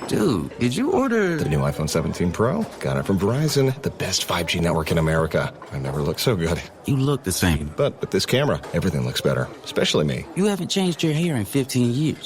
Dude, did you order... The new iPhone 17 Pro? Got it from Verizon, the best 5G network in America. I've never looked so good. You look the same. But with this camera, everything looks better, especially me. You haven't changed your hair in 15 years.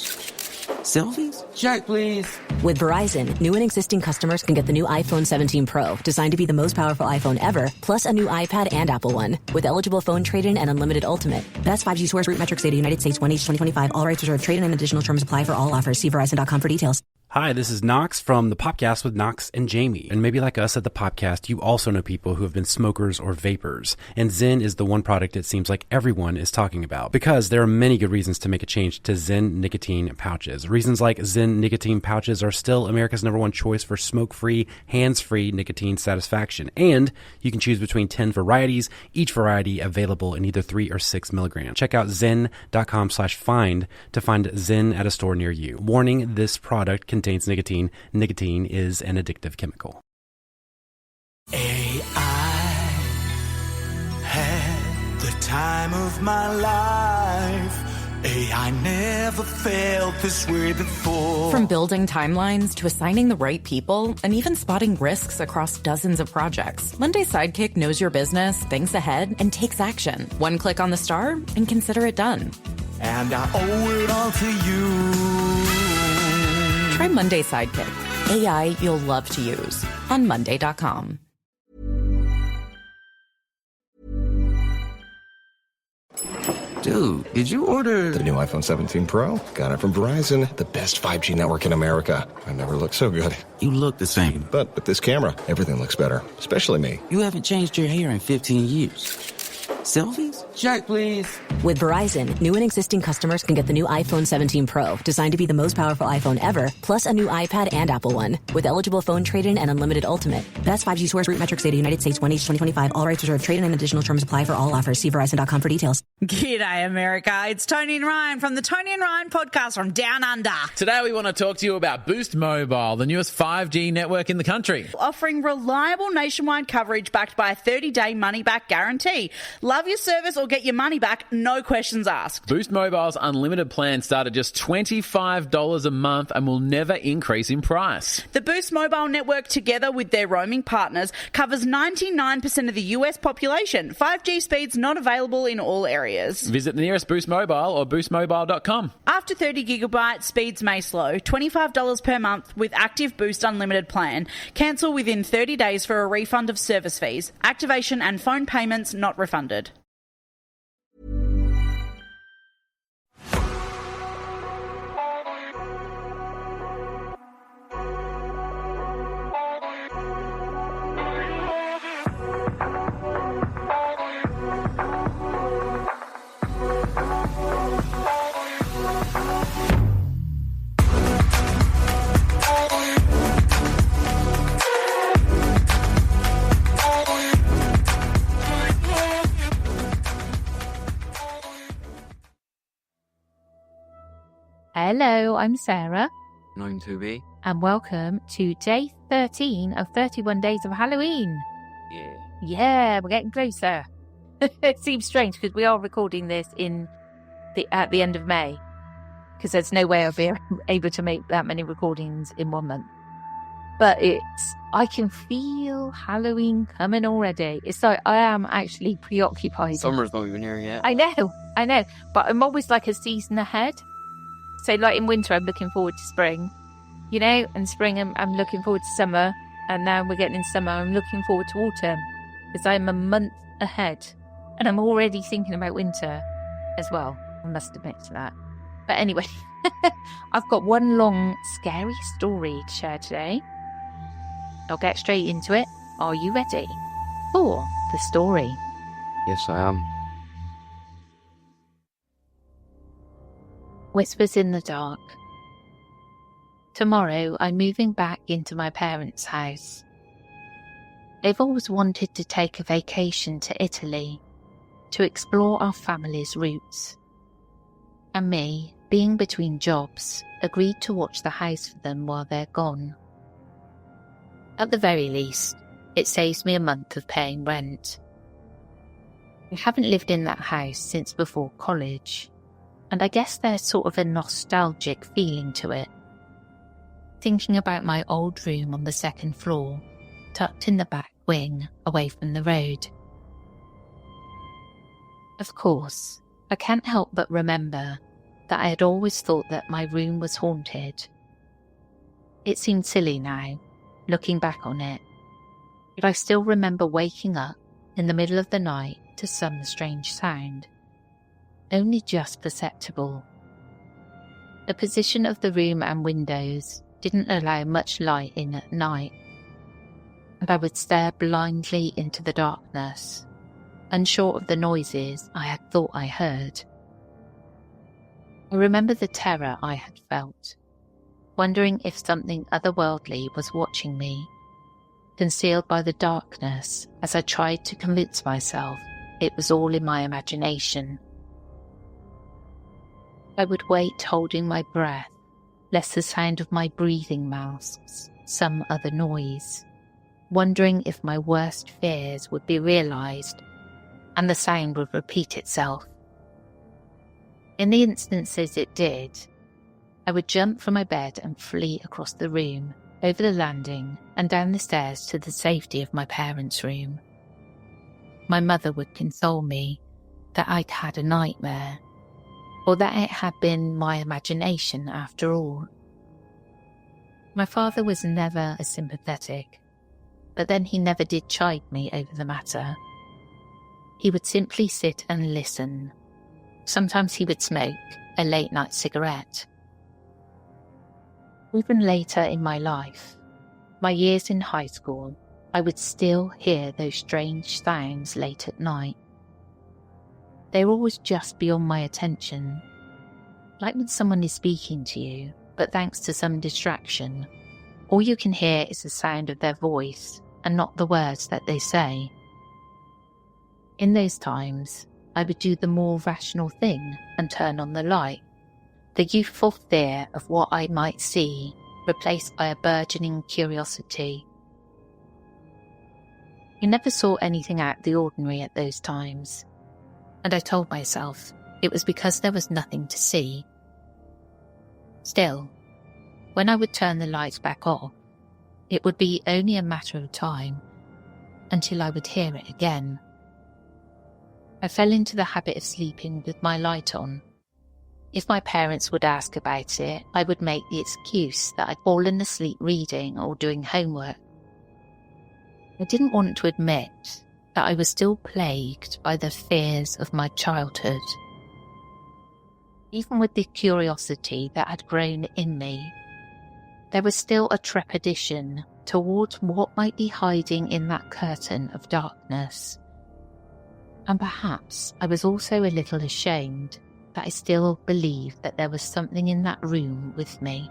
Selfies? Check, please. With Verizon, new and existing customers can get the new iPhone 17 Pro, designed to be the most powerful iPhone ever, plus a new iPad and Apple One, with eligible phone trade-in and unlimited ultimate. Best 5G source, root metrics data, United States, 1H 2025. All rights reserved. Trade-in and additional terms apply for all offers. See Verizon.com for details. Hi, this is Knox from the Popcast with Knox and Jamie. And maybe like us at the Popcast, you also know people who have been smokers or vapors. And Zyn is the one product it seems like everyone is talking about. Because there are many good reasons to make a change to Zyn nicotine pouches. Reasons like Zyn nicotine pouches are still America's #1 choice for smoke-free, hands-free nicotine satisfaction. And you can choose between 10 varieties, each variety available in either 3 or 6 milligrams. Check out Zyn.com/find to find Zyn at a store near you. Warning, this product contains nicotine. Nicotine is an addictive chemical. I had the time of my life. I never felt this way before. From building timelines to assigning the right people and even spotting risks across dozens of projects, Monday Sidekick knows your business, thinks ahead, and takes action. One click on the star and consider it done. And I owe it all to you. Try Monday Sidekick. AI you'll love to use on Monday.com. Dude, did you order... The new iPhone 17 Pro? Got it from Verizon, the best 5G network in America. I've never looked so good. You look the same. But with this camera, everything looks better, especially me. You haven't changed your hair in 15 years. Selfies? Check, please. With Verizon, new and existing customers can get the new iPhone 17 Pro, designed to be the most powerful iPhone ever, plus a new iPad and Apple One, with eligible phone trade-in and unlimited ultimate. Best 5G source, root metrics data, United States, 1H 2025. All rights reserved. Trade-in and additional terms apply for all offers. See Verizon.com for details. G'day, America. It's Tony and Ryan from the Tony and Ryan podcast from Down Under. Today we want to talk to you about Boost Mobile, the newest 5G network in the country. Offering reliable nationwide coverage backed by a 30-day money-back guarantee. Love your service or get your money back, no questions asked. Boost Mobile's unlimited plan start at just $25 a month and will never increase in price. The Boost Mobile network, together with their roaming partners, covers 99% of the US population. 5G speeds not available in all areas. Visit the nearest Boost Mobile or boostmobile.com. After 30 gigabytes, speeds may slow. $25 per month with active Boost Unlimited plan. Cancel within 30 days for a refund of service fees. Activation and phone payments not refunded. Hello, I'm Sarah. Known to be. And welcome to day 13 of 31 days of Halloween. Yeah. Yeah, we're getting closer. It seems strange because we are recording this at the end of May. Because there's no way I'll be able to make that many recordings in 1 month. But I can feel Halloween coming already. It's like I am actually preoccupied. Summer's not even here yet. I know. But I'm always like a season ahead. So like in winter, I'm looking forward to spring, and spring, I'm looking forward to summer. And now we're getting in summer, I'm looking forward to autumn because I'm a month ahead and I'm already thinking about winter as well. I must admit to that. But anyway, I've got one long, scary story to share today. I'll get straight into it. Are you ready for the story? Yes, I am. Whispers in the dark. Tomorrow, I'm moving back into my parents' house. They've always wanted to take a vacation to Italy to explore our family's roots. And me, being between jobs, agreed to watch the house for them while they're gone. At the very least, it saves me a month of paying rent. I haven't lived in that house since before college, and I guess there's sort of a nostalgic feeling to it. thinking about my old room on the second floor, tucked in the back wing away from the road. Of course, I can't help but remember that I had always thought that my room was haunted. It seemed silly now, looking back on it, but I still remember waking up in the middle of the night to some strange sound, only just perceptible. The position of the room and windows didn't allow much light in at night, and I would stare blindly into the darkness, unsure of the noises I had thought I heard. I remember the terror I had felt, wondering if something otherworldly was watching me, concealed by the darkness as I tried to convince myself it was all in my imagination. I would wait holding my breath, lest the sound of my breathing masks some other noise, wondering if my worst fears would be realised and the sound would repeat itself. In the instances it did, I would jump from my bed and flee across the room, over the landing and down the stairs to the safety of my parents' room. My mother would console me that I'd had a nightmare, or that it had been my imagination after all. My father was never as sympathetic, but then he never did chide me over the matter. He would simply sit and listen. Sometimes he would smoke a late-night cigarette. Even later in my life, my years in high school, I would still hear those strange sounds late at night. They were always just beyond my attention, like when someone is speaking to you, but thanks to some distraction, all you can hear is the sound of their voice and not the words that they say. In those times, I would do the more rational thing and turn on the light, the youthful fear of what I might see replaced by a burgeoning curiosity. I never saw anything out of the ordinary at those times, and I told myself it was because there was nothing to see. Still, when I would turn the lights back off, it would be only a matter of time until I would hear it again. I fell into the habit of sleeping with my light on. If my parents would ask about it, I would make the excuse that I'd fallen asleep reading or doing homework. I didn't want to admit that I was still plagued by the fears of my childhood. Even with the curiosity that had grown in me, there was still a trepidation towards what might be hiding in that curtain of darkness. And perhaps I was also a little ashamed that I still believed that there was something in that room with me.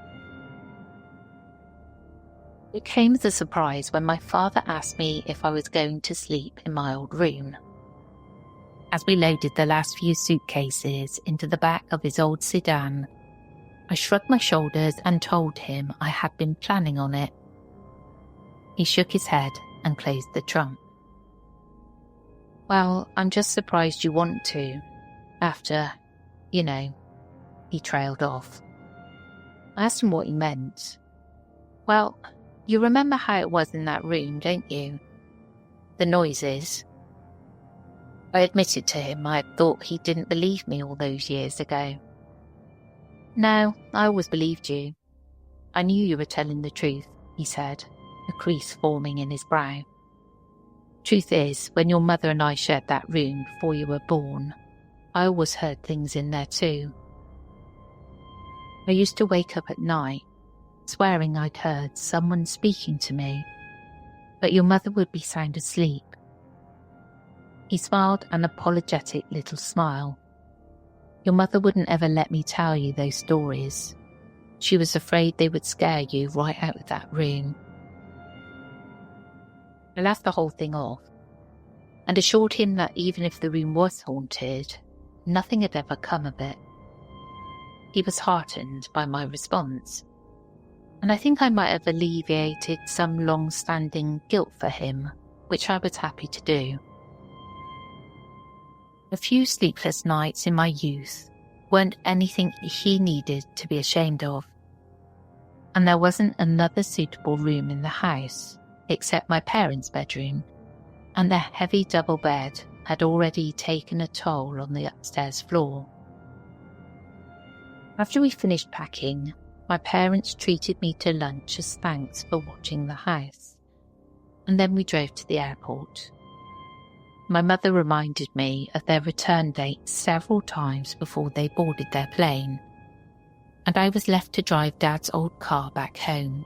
It came as a surprise when my father asked me if I was going to sleep in my old room. As we loaded the last few suitcases into the back of his old sedan, I shrugged my shoulders and told him I had been planning on it. He shook his head and closed the trunk. "Well, I'm just surprised you want to, after, he trailed off. I asked him what he meant. "Well, you remember how it was in that room, don't you? The noises." I admitted to him I had thought he didn't believe me all those years ago. "No, I always believed you. I knew you were telling the truth," he said, a crease forming in his brow. "Truth is, when your mother and I shared that room before you were born, I always heard things in there too. I used to wake up at night, swearing I'd heard someone speaking to me, but your mother would be sound asleep." He smiled an apologetic little smile. "Your mother wouldn't ever let me tell you those stories. She was afraid they would scare you right out of that room." I laughed the whole thing off and assured him that even if the room was haunted, nothing had ever come of it. He was heartened by my response, and I think I might have alleviated some long-standing guilt for him, which I was happy to do. A few sleepless nights in my youth weren't anything he needed to be ashamed of. and there wasn't another suitable room in the house except my parents' bedroom, and their heavy double bed had already taken a toll on the upstairs floor. After we finished packing, my parents treated me to lunch as thanks for watching the house, and then we drove to the airport. My mother reminded me of their return date several times before they boarded their plane, and I was left to drive Dad's old car back home.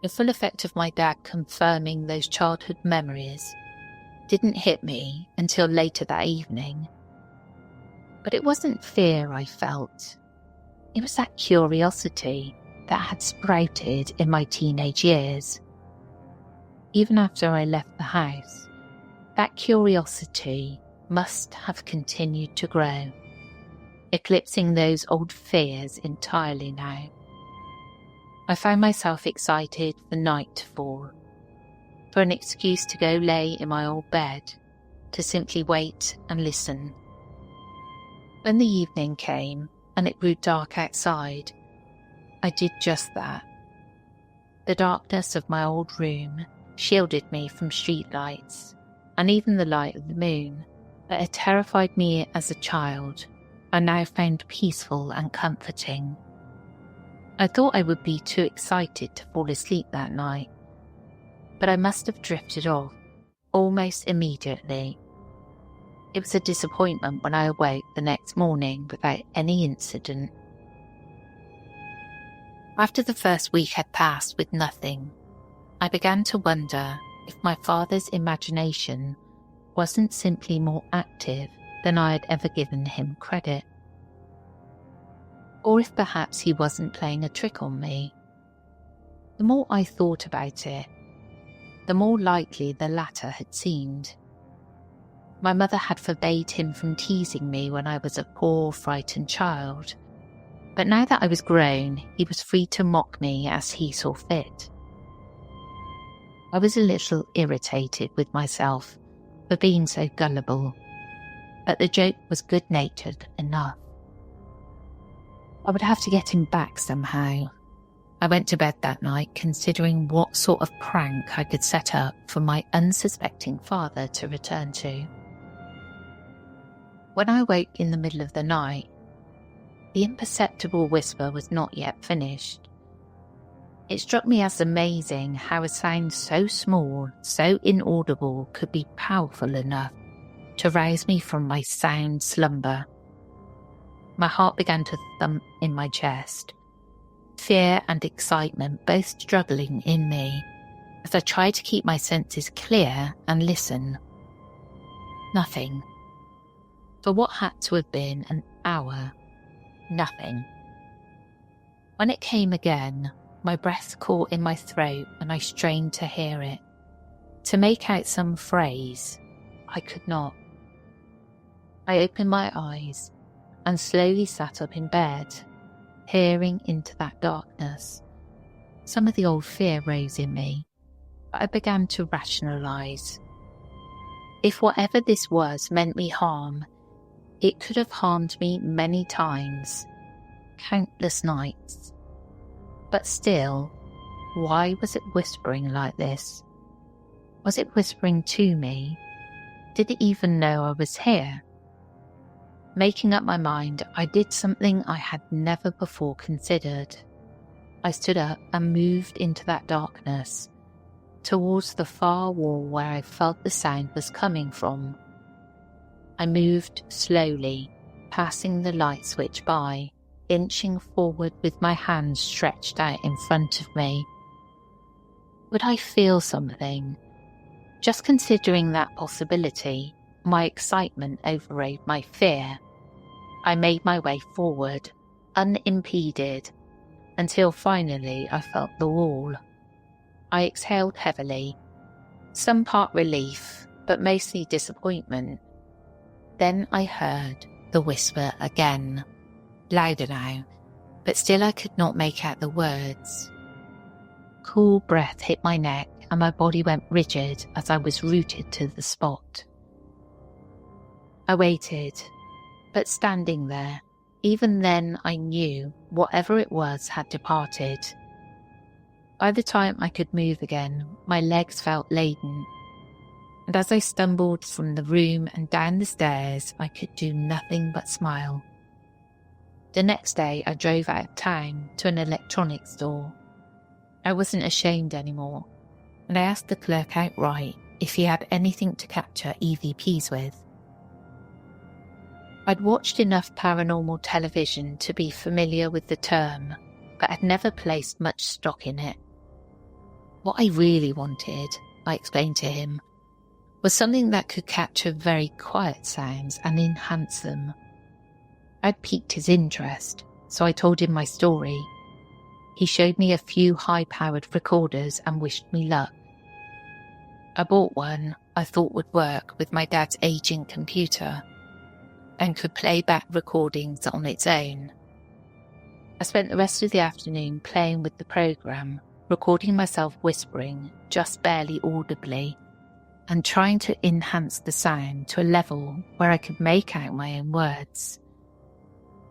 The full effect of my dad confirming those childhood memories didn't hit me until later that evening. But it wasn't fear I felt. It was that curiosity that had sprouted in my teenage years. Even after I left the house, that curiosity must have continued to grow, eclipsing those old fears entirely now. I found myself excited for night to fall, for an excuse to go lay in my old bed, to simply wait and listen. When the evening came and it grew dark outside, I did just that. The darkness of my old room shielded me from street lights and even the light of the moon that had terrified me as a child. I now found peaceful and comforting. I thought I would be too excited to fall asleep that night, but I must have drifted off almost immediately. It was a disappointment when I awoke the next morning without any incident. After the first week had passed with nothing, I began to wonder if my father's imagination wasn't simply more active than I had ever given him credit. Or if perhaps he wasn't playing a trick on me. The more I thought about it, the more likely the latter had seemed. My mother had forbade him from teasing me when I was a poor, frightened child, but now that I was grown, he was free to mock me as he saw fit. I was a little irritated with myself for being so gullible, but the joke was good-natured enough. I would have to get him back somehow. I went to bed that night considering what sort of prank I could set up for my unsuspecting father to return to. When I woke in the middle of the night, the imperceptible whisper was not yet finished. It struck me as amazing how a sound so small, so inaudible, could be powerful enough to rouse me from my sound slumber. My heart began to thump in my chest, fear and excitement both struggling in me as I tried to keep my senses clear and listen. Nothing. For what had to have been an hour, nothing. When it came again, my breath caught in my throat and I strained to hear it. To make out some phrase, I could not. I opened my eyes and slowly sat up in bed, peering into that darkness. Some of the old fear rose in me, but I began to rationalise. If whatever this was meant me harm, it could have harmed me many times, countless nights. But still, why was it whispering like this? Was it whispering to me? Did it even know I was here? Making up my mind, I did something I had never before considered. I stood up and moved into that darkness, towards the far wall where I felt the sound was coming from. I moved slowly, passing the light switch by, inching forward with my hands stretched out in front of me. Would I feel something? Just considering that possibility, my excitement overrode my fear. I made my way forward, unimpeded, until finally I felt the wall. I exhaled heavily, some part relief, but mostly disappointment. Then I heard the whisper again, louder now, but still I could not make out the words. Cool breath hit my neck and my body went rigid as I was rooted to the spot. I waited, but standing there, Even then, I knew whatever it was had departed. By the time I could move again, my legs felt laden, and as I stumbled from the room and down the stairs, I could do nothing but smile. The next day, I drove out of town to an electronics store. I wasn't ashamed anymore, and I asked the clerk outright if he had anything to capture EVPs with. I'd watched enough paranormal television to be familiar with the term, but had never placed much stock in it. What I really wanted, I explained to him, was something that could capture very quiet sounds and enhance them. I'd piqued his interest, so I told him my story. He showed me a few high-powered recorders and wished me luck. I bought one I thought would work with my dad's aging computer and could play back recordings on its own. I spent the rest of the afternoon playing with the program, recording myself whispering, just barely audibly, and trying to enhance the sound to a level where I could make out my own words.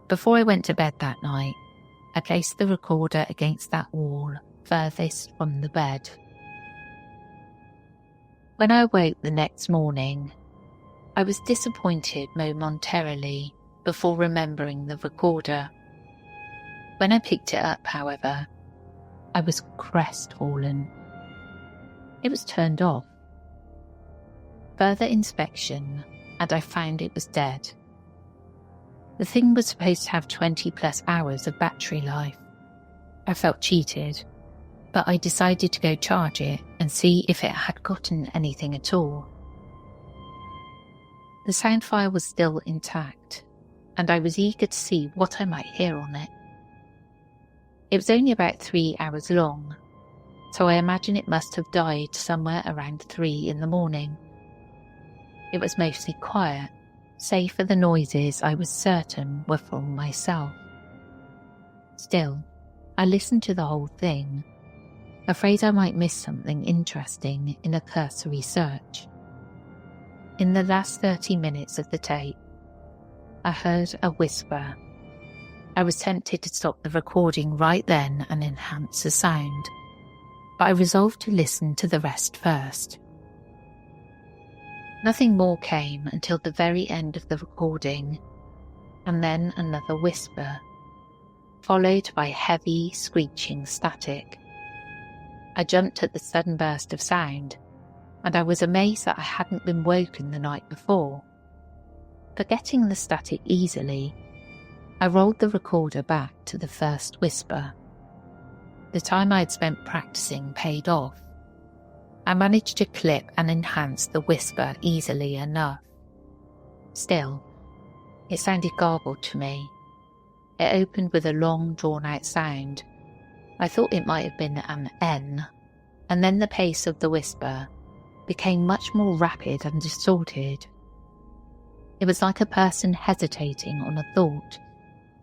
Before I went to bed that night, I placed the recorder against that wall furthest from the bed. When I awoke the next morning, I was disappointed momentarily before remembering the recorder. When I picked it up, however, I was crestfallen. It was turned off. Further inspection, and I found it was dead. The thing was supposed to have 20 plus hours of battery life. I felt cheated, but I decided to go charge it and see if it had gotten anything at all. The sound file was still intact, and I was eager to see what I might hear on it. It was only about 3 hours long, so I imagine it must have died somewhere around 3 in the morning. It was mostly quiet, save for the noises I was certain were from myself. Still, I listened to the whole thing, afraid I might miss something interesting in a cursory search. In the last 30 minutes of the tape, I heard a whisper. I was tempted to stop the recording right then and enhance the sound, but I resolved to listen to the rest first. Nothing more came until the very end of the recording, and then another whisper, followed by heavy, screeching static. I jumped at the sudden burst of sound, and I was amazed that I hadn't been woken the night before. Forgetting the static easily, I rolled the recorder back to the first whisper. The time I had spent practicing paid off. I managed to clip and enhance the whisper easily enough. Still, it sounded garbled to me. It opened with a long, drawn-out sound. I thought it might have been an N, and then the pace of the whisper became much more rapid and distorted. It was like a person hesitating on a thought,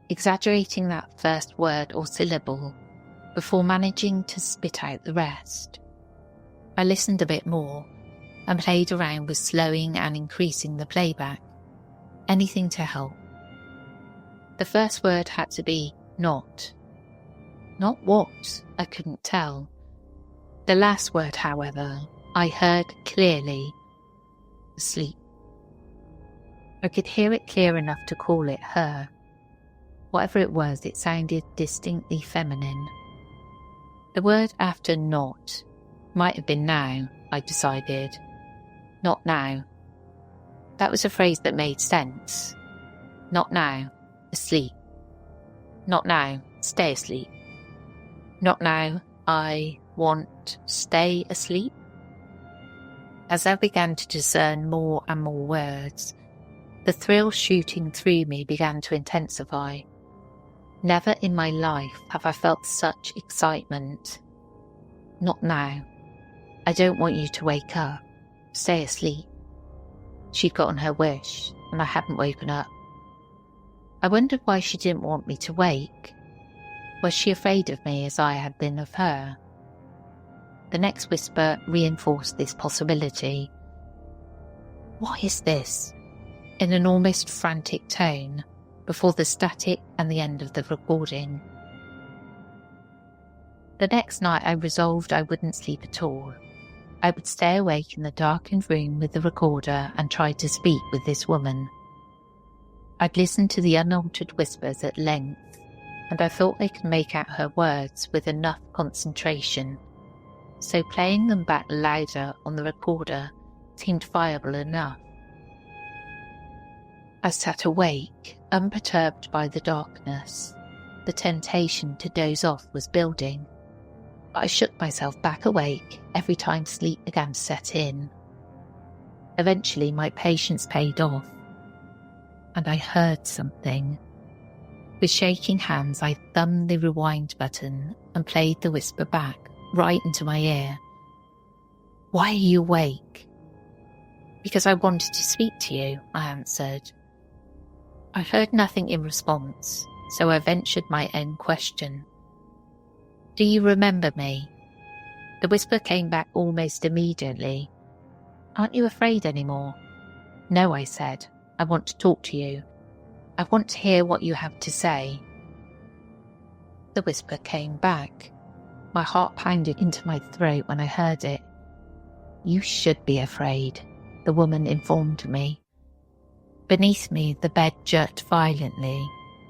exaggerating that first word or syllable before managing to spit out the rest. I listened a bit more and played around with slowing and increasing the playback, anything to help. The first word had to be not. Not what, I couldn't tell. The last word, however, I heard clearly. Asleep. I could hear it clear enough to call it her. Whatever it was, it sounded distinctly feminine. The word after not might have been now, I decided. Not now. That was a phrase that made sense. Not now, asleep. Not now, stay asleep. Not now, I want stay asleep. As I began to discern more and more words, the thrill shooting through me began to intensify. Never in my life have I felt such excitement. Not now. I don't want you to wake up. Stay asleep. She'd gotten her wish, and I hadn't woken up. I wondered why she didn't want me to wake. Was she afraid of me as I had been of her? The next whisper reinforced this possibility. What is this? In an almost frantic tone, before the static and the end of the recording. The next night I resolved I wouldn't sleep at all. I would stay awake in the darkened room with the recorder and try to speak with this woman. I'd listen to the unaltered whispers at length, and I thought I could make out her words with enough concentration, so playing them back louder on the recorder seemed viable enough. I sat awake, unperturbed by the darkness. The temptation to doze off was building. I shook myself back awake every time sleep began to set in. Eventually my patience paid off, and I heard something. With shaking hands I thumbed the rewind button and played the whisper back, right into my ear. "Why are you awake?" "Because I wanted to speak to you," I answered. I heard nothing in response, so I ventured my own question. "Do you remember me?" The whisper came back almost immediately. "Aren't you afraid anymore?" "No," I said. "I want to talk to you. I want to hear what you have to say." The whisper came back. My heart pounded into my throat when I heard it. "You should be afraid," the woman informed me. Beneath me, the bed jerked violently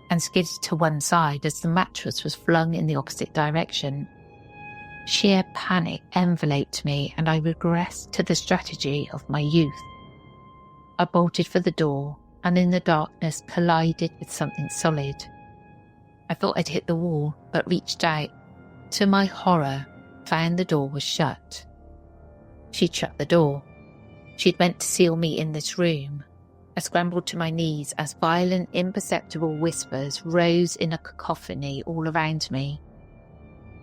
and skidded to one side as the mattress was flung in the opposite direction. Sheer panic enveloped me, and I regressed to the strategy of my youth. I bolted for the door, and in the darkness collided with something solid. I thought I'd hit the wall, but reached out. To my horror, found the door was shut. She'd shut the door. She'd meant to seal me in this room. I scrambled to my knees as violent, imperceptible whispers rose in a cacophony all around me.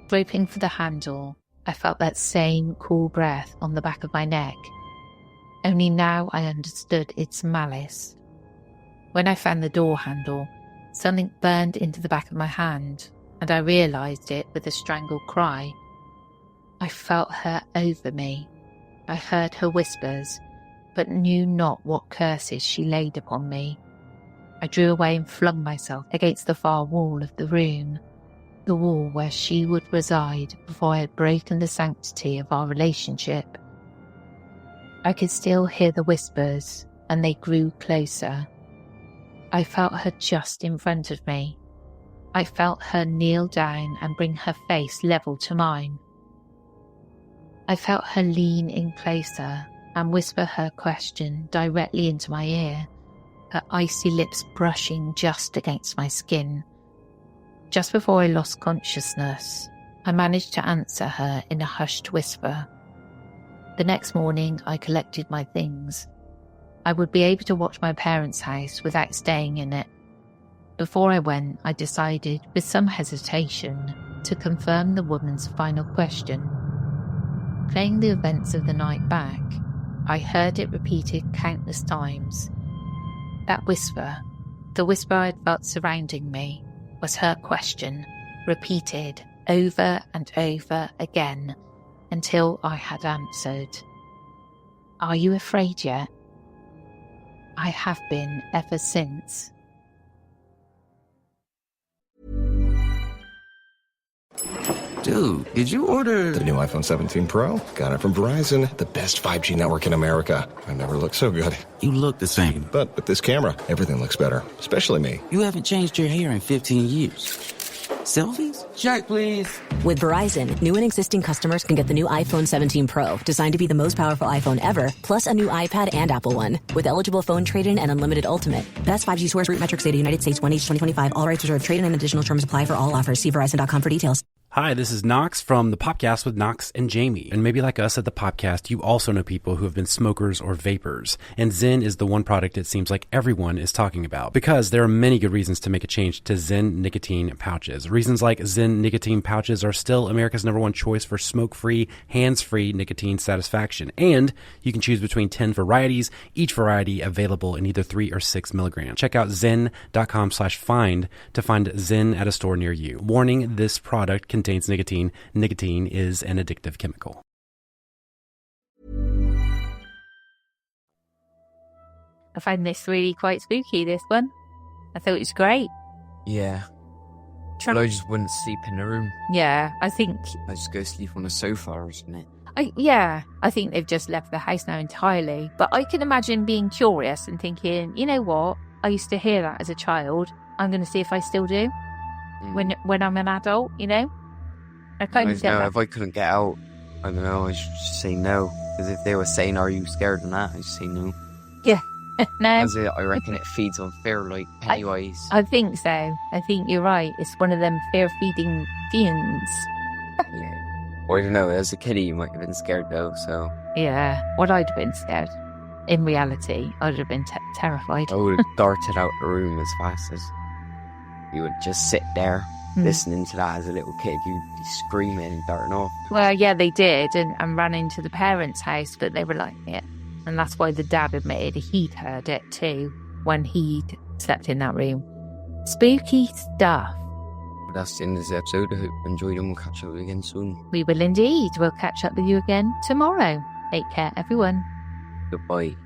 Groping for the handle, I felt that same cool breath on the back of my neck. Only now I understood its malice. When I found the door handle, something burned into the back of my hand, and I realised it with a strangled cry. I felt her over me. I heard her whispers, but knew not what curses she laid upon me. I drew away and flung myself against the far wall of the room, the wall where she would reside before I had broken the sanctity of our relationship. I could still hear the whispers, and they grew closer. I felt her just in front of me. I felt her kneel down and bring her face level to mine. I felt her lean in closer and whisper her question directly into my ear, her icy lips brushing just against my skin. Just before I lost consciousness, I managed to answer her in a hushed whisper. The next morning, I collected my things. I would be able to watch my parents' house without staying in it. Before I went, I decided, with some hesitation, to confirm the woman's final question. Playing the events of the night back, I heard it repeated countless times. That whisper, the whisper I'd felt surrounding me, was her question, repeated over and over again until I had answered. "Are you afraid yet?" I have been ever since. Dude, did you order... The new iPhone 17 Pro? Got it from Verizon, the best 5G network in America. I never looked so good. You look the same. But with this camera, everything looks better, especially me. You haven't changed your hair in 15 years. Selfies? Check, please. With Verizon, new and existing customers can get the new iPhone 17 Pro, designed to be the most powerful iPhone ever, plus a new iPad and Apple One. With eligible phone trade-in and unlimited ultimate. Best 5G source root metrics data United States 1H 2025. All rights reserved. Trade-in and additional terms apply for all offers. See Verizon.com for details. Hi, this is Knox from the Popcast with Knox and Jamie. And maybe like us at the Popcast, you also know people who have been smokers or vapors. And Zen is the one product it seems like everyone is talking about. Because there are many good reasons to make a change to Zen nicotine pouches. Reasons like Zen nicotine pouches are still America's #1 choice for smoke-free, hands-free nicotine satisfaction. And you can choose between 10 varieties, each variety available in either 3 or 6 milligrams. Check out zen.com/find to find Zen at a store near you. Warning, this product contains nicotine. Nicotine is an addictive chemical. I find this really quite spooky, this one. I thought it was great. Yeah. Try- Well, I just wouldn't sleep in the room. Yeah, I think. I just go sleep on the sofa or something. I think they've just left the house now entirely. But I can imagine being curious and thinking, you know what? I used to hear that as a child. I'm going to see if I still do when I'm an adult. You know. I kind of get that. If I couldn't get out, I don't know. I should just say no. Because if they were saying, "Are you scared of that?" I just say no. Yeah. No. As I reckon it feeds on fear, like Pennywise. I think so. I think you're right. It's one of them fear-feeding fiends. Yeah. Or I don't know. As a kiddie, you might have been scared though. So Yeah. What I'd have been scared. In reality, I'd have been terrified. I would have darted out the room as fast as you would just sit there listening to that as a little kid. You'd be screaming and darting off. Well, yeah, they did, and ran into the parents' house, but they were like, yeah. And that's why the dad admitted he'd heard it too when he'd slept in that room. Spooky stuff. But that's the end of this episode. I hope you enjoyed and we'll catch up again soon. We will indeed. We'll catch up with you again tomorrow. Take care, everyone. Goodbye.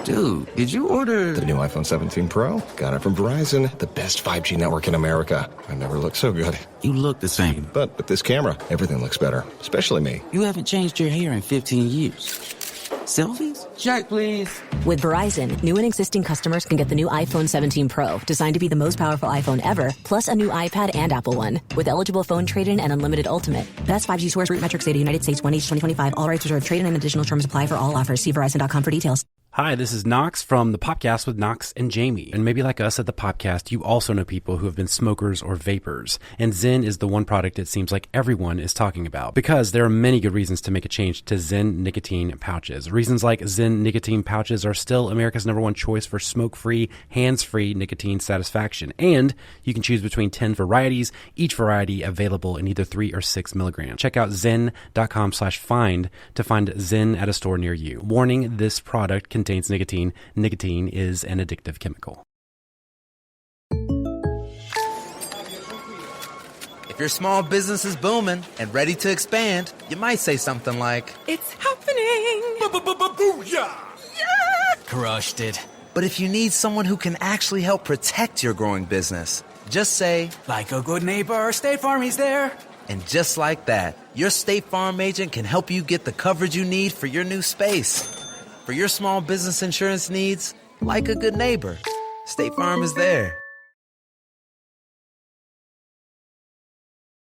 Dude, did you order... The new iPhone 17 Pro? Got it from Verizon, the best 5G network in America. I never looked so good. You look the same. But with this camera, everything looks better. Especially me. You haven't changed your hair in 15 years. Selfies? Check, please. With Verizon, new and existing customers can get the new iPhone 17 Pro, designed to be the most powerful iPhone ever, plus a new iPad and Apple One. With eligible phone trade-in and unlimited ultimate. Best 5G source root metrics data United States 1H 2025. All rights reserved. Trade-in and additional terms apply for all offers. See Verizon.com for details. Hi, this is Knox from the Popcast with Knox and Jamie. And maybe like us at the Popcast, you also know people who have been smokers or vapors. And Zen is the one product it seems like everyone is talking about. Because there are many good reasons to make a change to Zen nicotine pouches. Reasons like Zen nicotine pouches are still America's #1 choice for smoke-free, hands-free nicotine satisfaction. And you can choose between 10 varieties, each variety available in either 3 or 6 milligrams. Check out zen.com/find to find Zen at a store near you. Warning, this product contains nicotine. Nicotine is an addictive chemical. If your small business is booming and ready to expand, you might say something like, "It's happening! Booyah! Yeah! Crushed it. But if you need someone who can actually help protect your growing business, just say, "Like a good neighbor, State Farm is there." And just like that, your State Farm agent can help you get the coverage you need for your new space. For your small business insurance needs, like a good neighbor, State Farm is there.